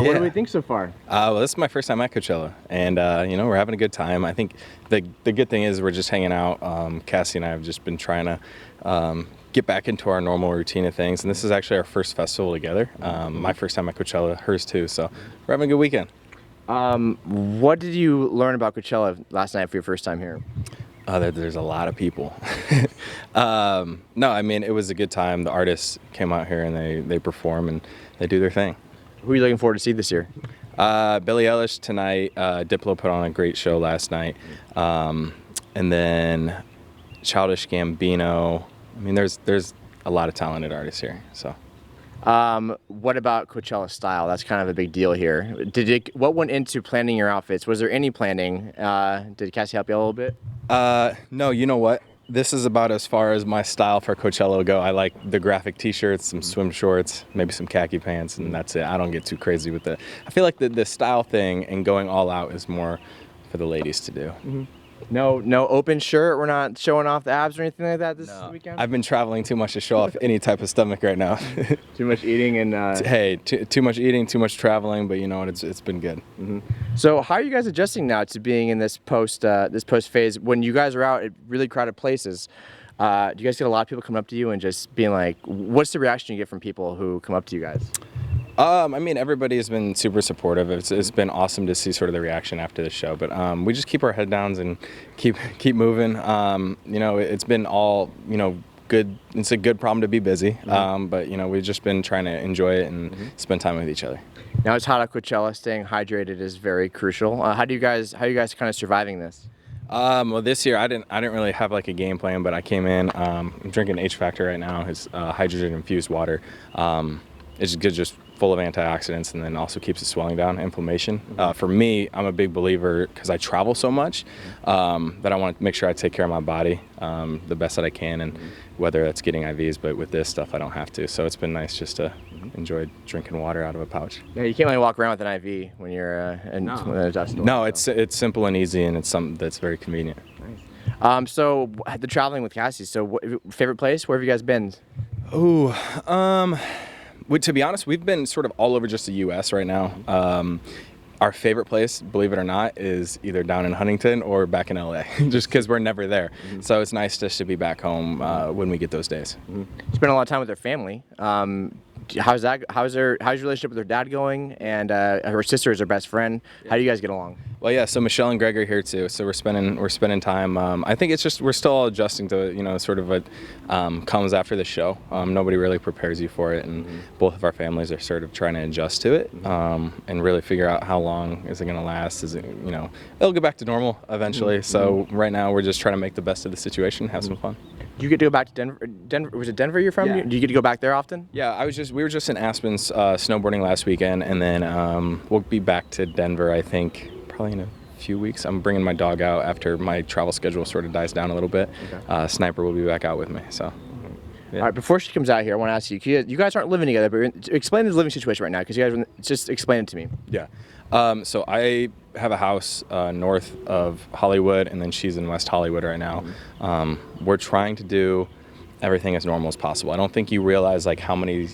What do we think so far? Well, this is my first time at Coachella, and we're having a good time. I think the good thing is we're just hanging out. Cassie and I have just been trying to get back into our normal routine of things, and this is actually our first festival together. My first time at Coachella, hers too. So we're having a good weekend. What did you learn about Coachella last night for your first time here? There's a lot of people. No, I mean, it was a good time. The artists came out here and they perform and they do their thing. Who are you looking forward to see this year? Billie Eilish tonight. Diplo put on a great show last night. And then Childish Gambino. I mean, there's a lot of talented artists here. So. What about Coachella style? That's kind of a big deal here. What went into planning your outfits? Was there any planning? Did Cassie help you a little bit? No, you know what? This is about as far as my style for Coachella will go. I like the graphic t-shirts, some swim shorts, maybe some khaki pants, and that's it. I don't get too crazy with it. I feel like the style thing and going all out is more for the ladies to do. Mm-hmm. No open shirt. We're not showing off the abs or anything like that this weekend. I've been traveling too much to show off any type of stomach right now. Too much eating and. Hey, too much eating, too much traveling, but you know what? It's been good. Mm-hmm. So how are you guys adjusting now to being in this post phase? When you guys are out at really crowded places, do you guys get a lot of people coming up to you and just being like, what's the reaction you get from people who come up to you guys? I mean, everybody has been super supportive. It's been awesome to see sort of the reaction after the show. But we just keep our head downs and keep moving. It's been all good. It's a good problem to be busy. Mm-hmm. But we've just been trying to enjoy it and spend time with each other. Now it's hot at Coachella. Staying hydrated is very crucial. How are you guys kind of surviving this? Well, this year I didn't really have like a game plan, but I came in. I'm drinking H Factor right now. It's hydrogen infused water. It's good, just full of antioxidants, and then also keeps the swelling down, inflammation. For me, I'm a big believer because I travel so much that I want to make sure I take care of my body the best that I can, and whether that's getting IVs, but with this stuff I don't have to. So it's been nice just to enjoy drinking water out of a pouch. Yeah, you can't really walk around with an IV when you're No, it's simple and easy, and it's something that's very convenient. Nice. So the traveling with Cassie. So favorite place? Where have you guys been? Ooh, to be honest, we've been sort of all over just the U.S. right now. Our favorite place, believe it or not, is either down in Huntington or back in L.A. just because we're never there. So it's nice just to be back home when we get those days. You spend a lot of time with their family. How's your relationship with her dad going? And her sister is her best friend. How do you guys get along? Well, yeah. So Michelle and Greg are here too. So we're spending time. I think it's just we're still all adjusting to sort of what comes after the show. Nobody really prepares you for it, and both of our families are sort of trying to adjust to it and really figure out how long is it going to last. Is it it'll get back to normal eventually. So right now we're just trying to make the best of the situation, have some fun. Do you get to go back to Denver? Was it Denver you're from? Yeah. Do you get to go back there often? Yeah, we were just in Aspen snowboarding last weekend, and then we'll be back to Denver, I think, probably in a few weeks. I'm bringing my dog out after my travel schedule sort of dies down a little bit. Okay. Sniper will be back out with me, so. Yeah. All right, before she comes out here, I want to ask you, you guys aren't living together, but explain the living situation right now, because you guys just explain it to me. Yeah. So I have a house north of Hollywood, and then she's in West Hollywood right now. We're trying to do everything as normal as possible. I don't think you realize like how many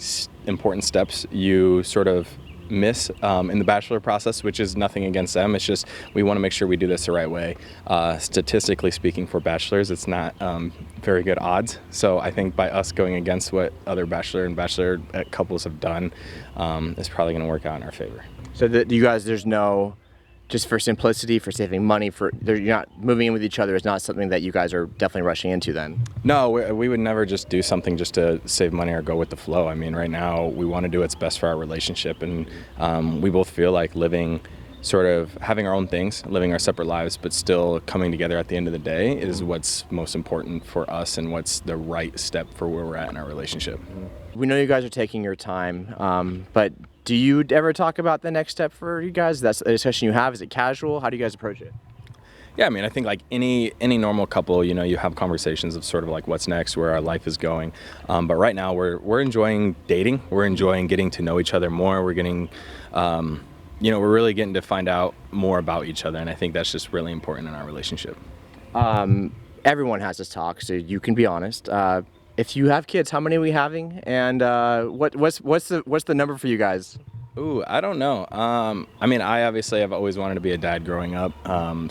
important steps you sort of miss in the Bachelor process, which is nothing against them. It's just we want to make sure we do this the right way. Statistically speaking, for bachelors, it's not very good odds. So I think by us going against what other Bachelor and Bachelorette couples have done, is probably going to work out in our favor. So that you guys, there's no, just for simplicity, for saving money, you're not moving in with each other is not something that you guys are definitely rushing into then? No, we would never just do something just to save money or go with the flow. I mean, right now we want to do what's best for our relationship, and we both feel like living sort of having our own things, living our separate lives, but still coming together at the end of the day is what's most important for us and what's the right step for where we're at in our relationship. We know you guys are taking your time, but do you ever talk about the next step for you guys? That's a discussion you have. Is it casual? How do you guys approach it? Yeah, I mean, I think like any normal couple, you have conversations of sort of like what's next, where our life is going. But right now we're enjoying dating. We're enjoying getting to know each other more. We're getting, we're really getting to find out more about each other. And I think that's just really important in our relationship. Everyone has this talk, so you can be honest. If you have kids, how many are we having? And what's the number for you guys? Ooh, I don't know. I mean, I obviously have always wanted to be a dad growing up.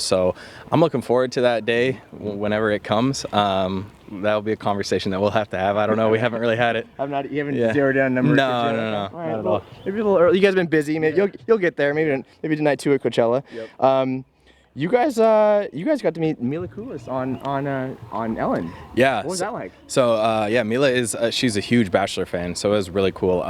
So I'm looking forward to that day whenever it comes. That'll be a conversation that we'll have to have. I don't know. We haven't really had it. You haven't zeroed down a number. No, of kids yet? no, no, All right, not at well, all. maybe a little early. You guys have been busy. Maybe you'll get there. Maybe tonight too at Coachella. Yep. You guys got to meet Mila Kunis on Ellen. Yeah. What was that like? So yeah, Mila is she's a huge Bachelor fan, so it was really cool.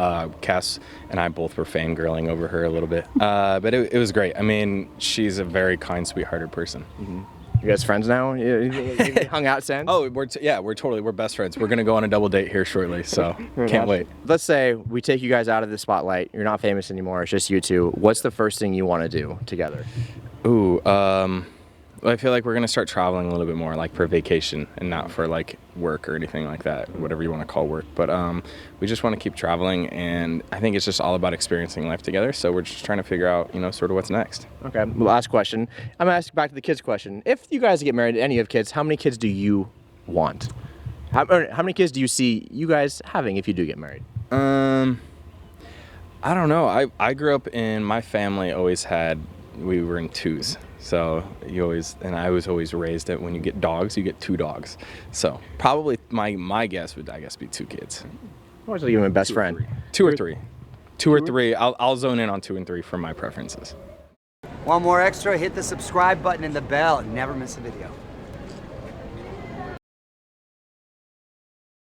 Cass and I both were fangirling over her a little bit, but it was great. I mean, she's a very kind, sweethearted person. Mm-hmm. You guys friends now? You hung out since? Oh, we're best friends. We're gonna go on a double date here shortly, so can't wait. Let's say we take you guys out of the spotlight. You're not famous anymore. It's just you two. What's the first thing you want to do together? Ooh, I feel like we're gonna start traveling a little bit more, like for vacation and not for like work or anything like that, whatever you want to call work. But we just want to keep traveling, and I think it's just all about experiencing life together. So we're just trying to figure out, sort of what's next. Okay. Last question. I'm gonna ask back to the kids question. If you guys get married, any of kids, how many kids do you want? How many kids do you see you guys having if you do get married? I don't know. I grew up in my family we were in twos. So I was always raised that when you get dogs, you get 2 dogs. So probably my guess would, I guess, be 2 kids. Or give him a best friend. 2 or 3. 2 or 3. I'll zone in on 2 and 3 for my preferences. Want more extra? Hit the subscribe button and the bell and never miss a video.